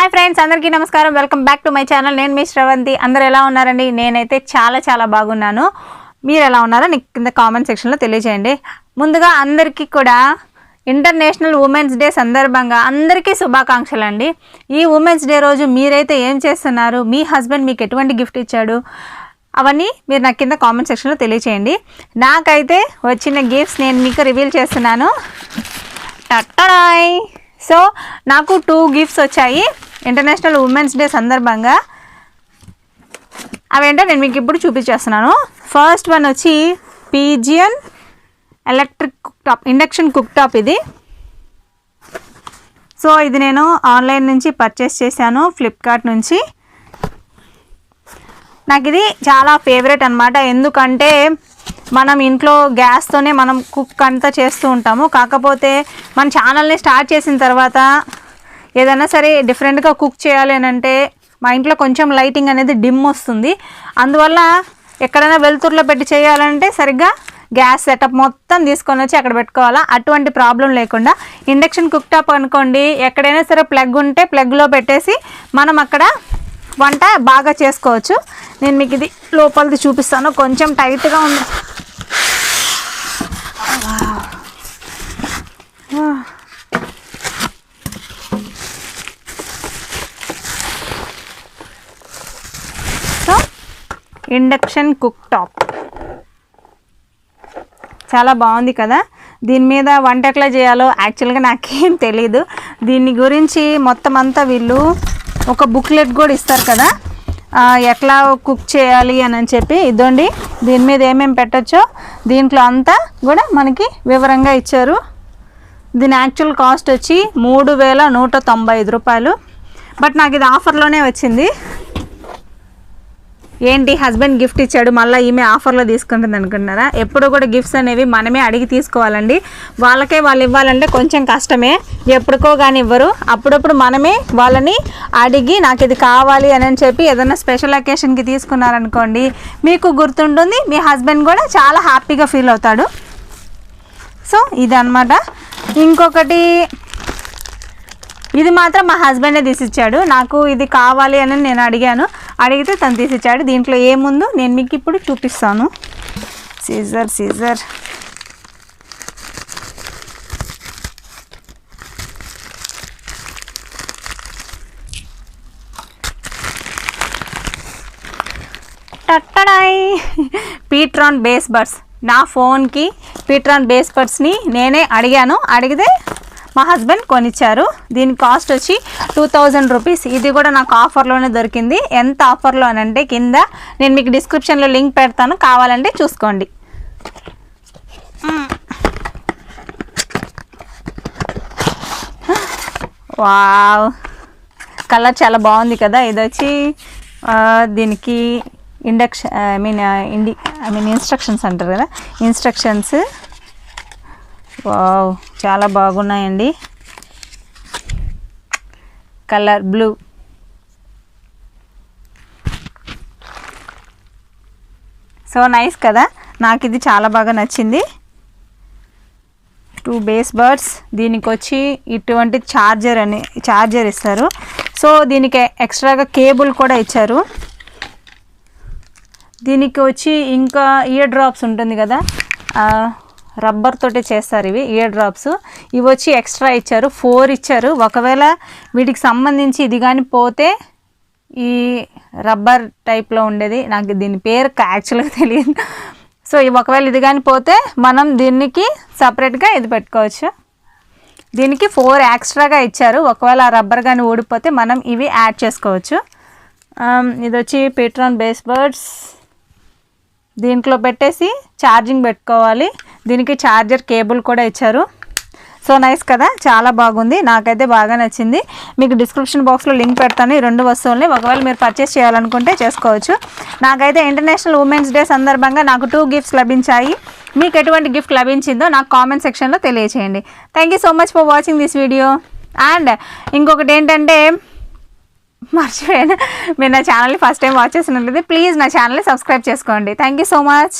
Hi friends, అందరికీ నమస్కారం. Welcome back to my channel. నేను మీ శ్రవంతి. అందరు ఎలా ఉన్నారండి? నేనైతే చాలా బాగున్నాను. మీరు ఎలా ఉన్నారో నాకు కింద కామెంట్ సెక్షన్లో తెలియజేయండి. ముందుగా అందరికీ కూడా ఇంటర్నేషనల్ ఉమెన్స్ డే సందర్భంగా అందరికీ శుభాకాంక్షలు అండి. ఈ ఉమెన్స్ డే రోజు మీరైతే ఏం చేస్తున్నారు, మీ హస్బెండ్ మీకు ఎటువంటి గిఫ్ట్ ఇచ్చాడు, అవన్నీ మీరు నాకు కింద కామెంట్ సెక్షన్లో తెలియచేయండి. నాకైతే వచ్చిన గిఫ్ట్స్ నేను మీకు రివీల్ చేస్తున్నాను. టట్టడాయ్! సో నాకు 2 గిఫ్ట్స్ వచ్చాయి ఇంటర్నేషనల్ ఉమెన్స్ డే సందర్భంగా. అవేంటో నేను మీకు ఇప్పుడు చూపించేస్తున్నాను. ఫస్ట్ వన్ వచ్చి pigeon electric cook top, induction cook top ఇది. సో ఇది నేను ఆన్లైన్ నుంచి పర్చేస్ చేశాను, ఫ్లిప్కార్ట్ నుంచి. నాకు ఇది చాలా ఫేవరెట్ అనమాట. ఎందుకంటే మనం ఇంట్లో గ్యాస్తోనే మనం కుక్ అంతా చేస్తూ ఉంటాము. కాకపోతే మన ఛానల్ని స్టార్ట్ చేసిన తర్వాత ఏదైనా సరే డిఫరెంట్గా కుక్ చేయాలి అని అంటే మా ఇంట్లో కొంచెం లైటింగ్ అనేది డిమ్ వస్తుంది. అందువల్ల ఎక్కడైనా వెలుతురులో పెట్టి చేయాలంటే సరిగ్గా గ్యాస్ సెటప్ మొత్తం తీసుకొని వచ్చి అక్కడ పెట్టుకోవాలా. అటువంటి ప్రాబ్లం లేకుండా ఇండక్షన్ కుక్ టాప్ అనుకోండి, ఎక్కడైనా సరే ప్లగ్ ఉంటే ప్లగ్లో పెట్టేసి మనం అక్కడ వంట బాగా చేసుకోవచ్చు. నేను మీకు ఇది లోపలిది చూపిస్తాను. కొంచెం టైట్గా ఉంది. సో ఇండక్షన్ కుక్ టాప్ చాలా బాగుంది కదా. దీని మీద వంట ఎట్లా చేయాలో యాక్చువల్గా నాకేం తెలీదు. దీని గురించి మొత్తం అంతా వీళ్ళు ఒక బుక్లెట్ కూడా ఇస్తారు కదా, ఎట్లా కుక్ చేయాలి అని చెప్పి. ఇదండి, దీని మీద ఏమేమి పెట్టచ్చో దీంట్లో అంతా కూడా మనకి వివరంగా ఇచ్చారు. దీని యాక్చువల్ కాస్ట్ వచ్చి 3195 రూపాయలు. బట్ నాకు ఇది ఆఫర్లోనే వచ్చింది. ఏంటి హస్బెండ్ గిఫ్ట్ ఇచ్చాడు మళ్ళీ ఈమె ఆఫర్లో తీసుకుంటుంది అనుకున్నారా? ఎప్పుడు కూడా గిఫ్ట్స్ అనేవి మనమే అడిగి తీసుకోవాలండి. వాళ్ళకే వాళ్ళు ఇవ్వాలంటే కొంచెం కష్టమే, ఎప్పటికో కానీ ఇవ్వరు. అప్పుడప్పుడు మనమే వాళ్ళని అడిగి నాకు ఇది కావాలి అని చెప్పి ఏదైనా స్పెషల్ అకేషన్కి తీసుకున్నారనుకోండి, మీకు గుర్తుంటుంది, మీ హస్బెండ్ కూడా చాలా హ్యాపీగా ఫీల్ అవుతాడు. సో ఇది అన్నమాట. ఇంకొకటి, ఇది మాత్రం మా హస్బెండే తీసిచ్చాడు. నాకు ఇది కావాలి అని నేను అడిగాను, అడిగితే తను తీసిచ్చాడు. దీంట్లో ఏముందో నేను మీకు ఇప్పుడు చూపిస్తాను. సీజర్ టట్టడాయ్! PTron bass buds. నా ఫోన్కి పీట్రాన్ బేస్ బడ్స్ని నేనే అడిగాను, అడిగితే మా హస్బెండ్ కొనిచ్చారు. దీని కాస్ట్ వచ్చి 2000 రూపీస్. ఇది కూడా నాకు ఆఫర్లోనే దొరికింది. ఎంత ఆఫర్లో అని అంటే కింద నేను మీకు డిస్క్రిప్షన్లో లింక్ పెడతాను, కావాలంటే చూసుకోండి. వావ్, కలర్ చాలా బాగుంది కదా. ఇది వచ్చి దీనికి ఇన్స్ట్రక్షన్స్ అంటారు కదా, ఇన్స్ట్రక్షన్స్. వావ్, చాలా బాగున్నాయండి. Colour blue. సో నైస్ కదా, నాకు ఇది చాలా బాగా నచ్చింది. 2 బేస్ బడ్స్. దీనికి వచ్చి ఇటువంటి ఛార్జర్ ఇస్తారు. సో దీనికి ఎక్స్ట్రాగా కేబుల్ కూడా ఇచ్చారు. దీనికి వచ్చి ఇంకా ఇయర్ డ్రాప్స్ ఉంటుంది కదా, రబ్బర్ తోటి చేస్తారు ఇవి ఇయర్ డ్రాప్స్. ఇవి వచ్చి ఎక్స్ట్రా ఇచ్చారు, 4 ఇచ్చారు. ఒకవేళ వీటికి సంబంధించి ఇది కానీ పోతే, ఈ రబ్బర్ టైప్లో ఉండేది, నాకు దీని పేరు యాక్చువల్గా తెలియదు. సో ఒకవేళ ఇది కానీ పోతే మనం దీనికి సపరేట్గా ఇది పెట్టుకోవచ్చు. దీనికి 4 ఎక్స్ట్రాగా ఇచ్చారు. ఒకవేళ ఆ రబ్బర్ కానీ ఊడిపోతే మనం ఇవి యాడ్ చేసుకోవచ్చు. ఇది వచ్చి పీట్రాన్ బేస్ బడ్స్. దీంట్లో పెట్టేసి ఛార్జింగ్ పెట్టుకోవాలి. దీనికి ఛార్జర్ కేబుల్ కూడా ఇచ్చారు. సో నైస్ కదా, చాలా బాగుంది. నాకైతే బాగా నచ్చింది. మీకు డిస్క్రిప్షన్ బాక్స్లో లింక్ పెడతాను ఈ 2 వస్తువుల్ని. ఒకవేళ మీరు పర్చేస్ చేయాలనుకుంటే చేసుకోవచ్చు. నాకైతే ఇంటర్నేషనల్ ఉమెన్స్ డే సందర్భంగా నాకు 2 గిఫ్ట్స్ లభించాయి. మీకు ఎటువంటి గిఫ్ట్ లభించిందో నాకు కామెంట్ సెక్షన్లో తెలియచేయండి. Thank you so much for watching this video. And ఇంకొకటి ఏంటంటే, మర్చిపోయాను, మీరు నా ఛానల్ని ఫస్ట్ టైం వాచ్ చేసినట్లయితే ప్లీజ్ నా ఛానల్ని సబ్స్క్రైబ్ చేసుకోండి. Thank you so much.